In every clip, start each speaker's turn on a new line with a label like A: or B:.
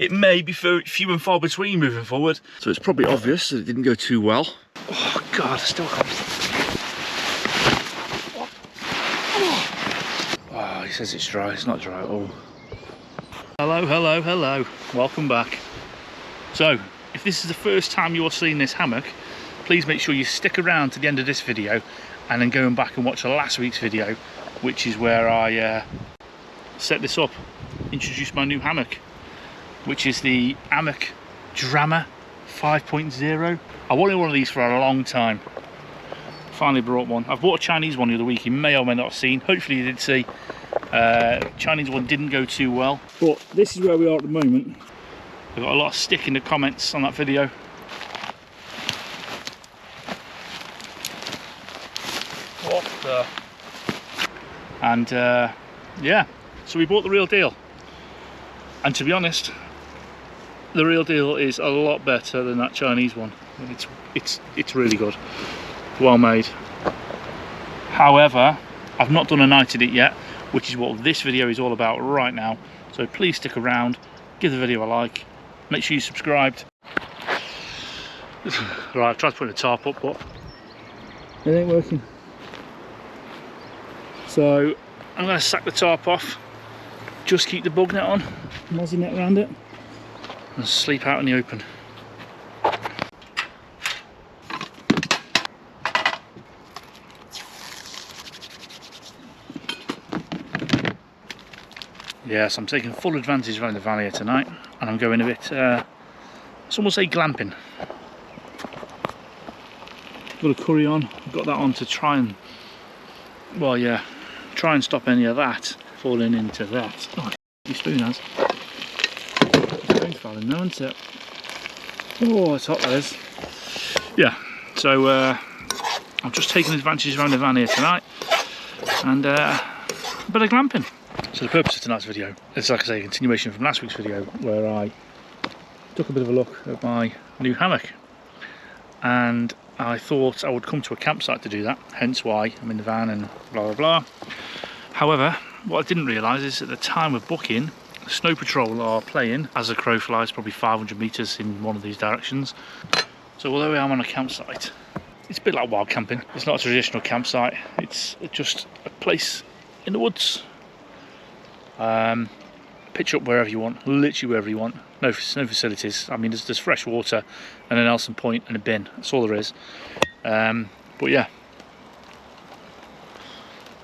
A: It may be few and far between moving forward. So it's probably obvious that it didn't go too well. Oh God, I still can't. Oh, he says it's dry. It's not dry at all. Hello, hello, hello. Welcome back. So, if this is the first time you're seeing this hammock, please make sure you stick around to the end of this video and then go back and watch last week's video, which is where I set this up, introduced my new hammock, which is the Amok Draumr 5.0. I wanted one of these for a long time. Finally brought one. I've bought a Chinese one the other week, you may or may not have seen. Hopefully you did see. Chinese one didn't go too well. But this is where we are at the moment. I've got a lot of stick in the comments on that video. What the? And yeah, so we bought the real deal. And to be honest, the real deal is a lot better than that Chinese one. It's really good, well made. However, I've not done a night in it yet, which is what this video is all about right now. So please stick around, give the video a like, make sure you subscribed. Right, I've tried to put the tarp up, but it ain't working. So I'm going to sack the tarp off, just keep the bug net on, mozzie net around it, and sleep out in the open. Yes, I'm taking full advantage around the valley here tonight, and I'm going a bit, some will say glamping. Got a curry on, I've got that on to try and, well yeah, try and stop any of that falling into that. Oh, your spoon has. Spoon's falling now, isn't it? Oh, it's hot, that is. Yeah, so I'm just taking advantage around the van here tonight, and a bit of glamping. So the purpose of tonight's video is, like I say, a continuation from last week's video, where I took a bit of a look at my new hammock, and I thought I would come to a campsite to do that, hence why I'm in the van and blah blah blah. However, what I didn't realise is at the time of booking, Snow Patrol are playing as a crow flies probably 500 metres in one of these directions. So although I am on a campsite, it's a bit like wild camping. It's not a traditional campsite, it's just a place in the woods. Pitch up wherever you want, literally wherever you want. No facilities. I mean, there's fresh water and an Nelson Point and a bin. That's all there is. But yeah,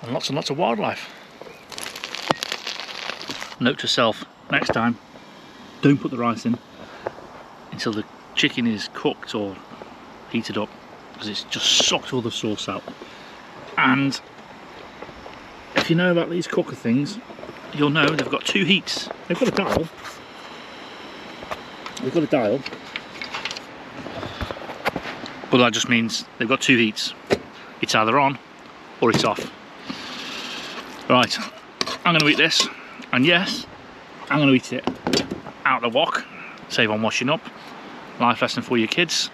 A: and lots of wildlife. Note to self: next time, don't put the rice in until the chicken is cooked or heated up, because it's just sucked all the sauce out. And if you know about these cooker things, you'll know they've got two heats. They've got a dial. But that just means they've got two heats. It's either on or it's off. Right, I'm going to eat this, and yes, I'm going to eat it out the wok. Save on washing up. Life lesson for your kids.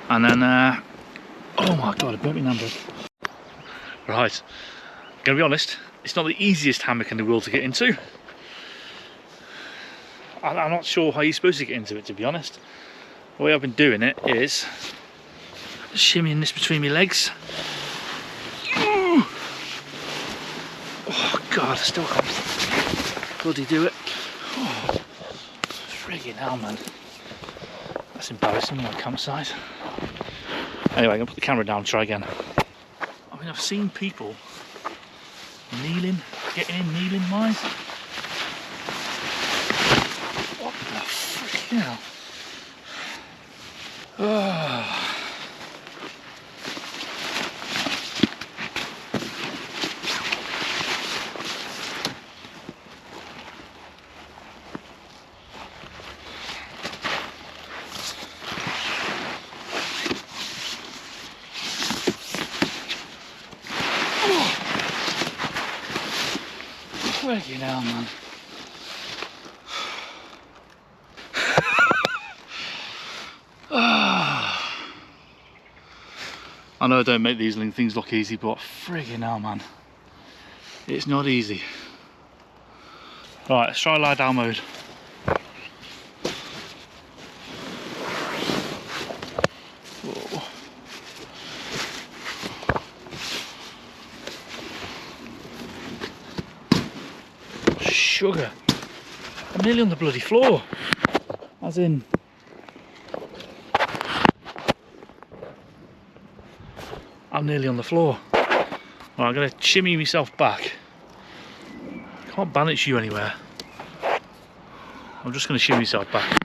A: And then, oh my God, I burnt my number. Right, I'm going to be honest. It's not the easiest hammock in the world to get into. I'm not sure how you're supposed to get into it, to be honest. The way I've been doing it is shimmying this between my legs. Oh God, I still can't bloody do it. Oh, friggin' hell, man. That's embarrassing on a campsite. Anyway, I'm gonna put the camera down and try again. I mean, I've seen people kneeling, getting in kneeling wise. What the frick hell? Oh. Friggin' hell, man. I know I don't make these things look easy, but friggin' hell, man. It's not easy. Right, let's try lie down mode. sugar. I'm nearly on the bloody floor. As in... I'm nearly on the floor. Right, I'm going to shimmy myself back. Can't balance you anywhere. I'm just going to shimmy myself back.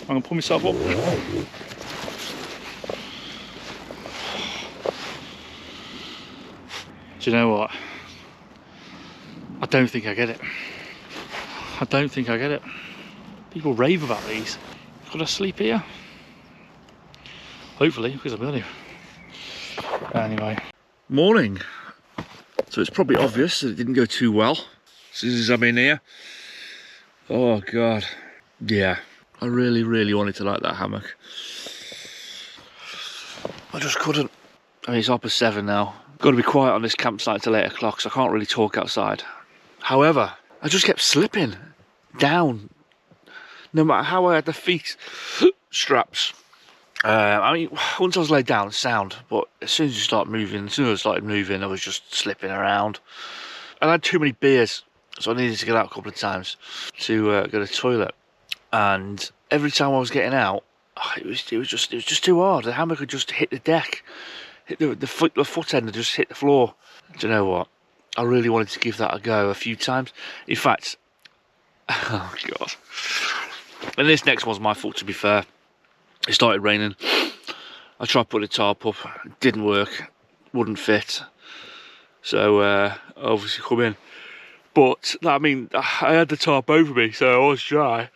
A: I'm going to pull myself up. Do you know what? I don't think I get it. I don't think I get it. People rave about these. Could I sleep here? Hopefully, because I'm early. Anyway. Morning. So it's probably obvious that it didn't go too well as soon as I'm in here. Oh God. Yeah. I really, really wanted to like that hammock. I just couldn't. I mean, it's 7:30 now. Got to be quiet on this campsite till 8 o'clock, so I can't really talk outside. However, I just kept slipping down. No matter how I had the feet straps. I mean, once I was laid down, sound, but as soon as I started moving, I was just slipping around. And I had too many beers, so I needed to get out a couple of times to go to the toilet. And every time I was getting out, it was just too hard. The hammock had just hit the deck, hit the foot end had just hit the floor. Do you know what? I really wanted to give that a go a few times. In fact, oh God. And this next one's my fault, to be fair. It started raining. I tried putting the tarp up, it didn't work, wouldn't fit. So I obviously come in. But I mean, I had the tarp over me, so I was dry.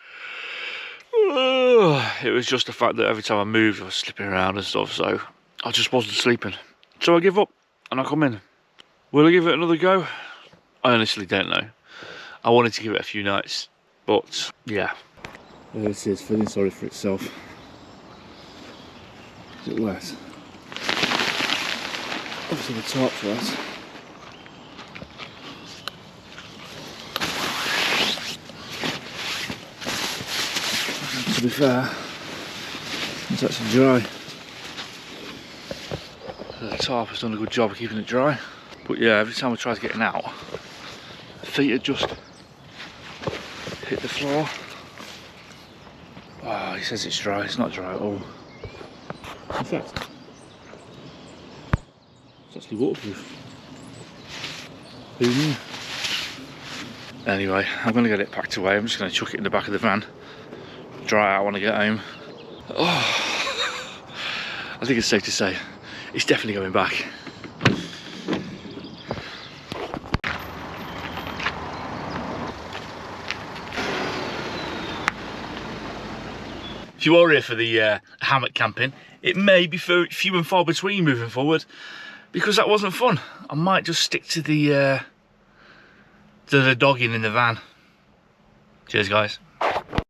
A: It was just the fact that every time I moved, I was slipping around and stuff, so I just wasn't sleeping. So I give up and I come in. Will I give it another go? I honestly don't know. I wanted to give it a few nights, but yeah. There it is, feeling sorry for itself. Is it wet? Obviously the tarp's wet. To be fair, it's actually dry. The tarp has done a good job of keeping it dry. But yeah, every time I tried getting out, the feet had just hit the floor. Oh, he says it's dry, it's not dry at all. In fact, it's actually waterproof. Who knew? Anyway, I'm going to get it packed away. I'm just going to chuck it in the back of the van. Dry out when I get home. Oh, I think it's safe to say it's definitely going back. If you are here for the hammock camping, it may be few and far between moving forward because that wasn't fun. I might just stick to the dogging in the van. Cheers, guys.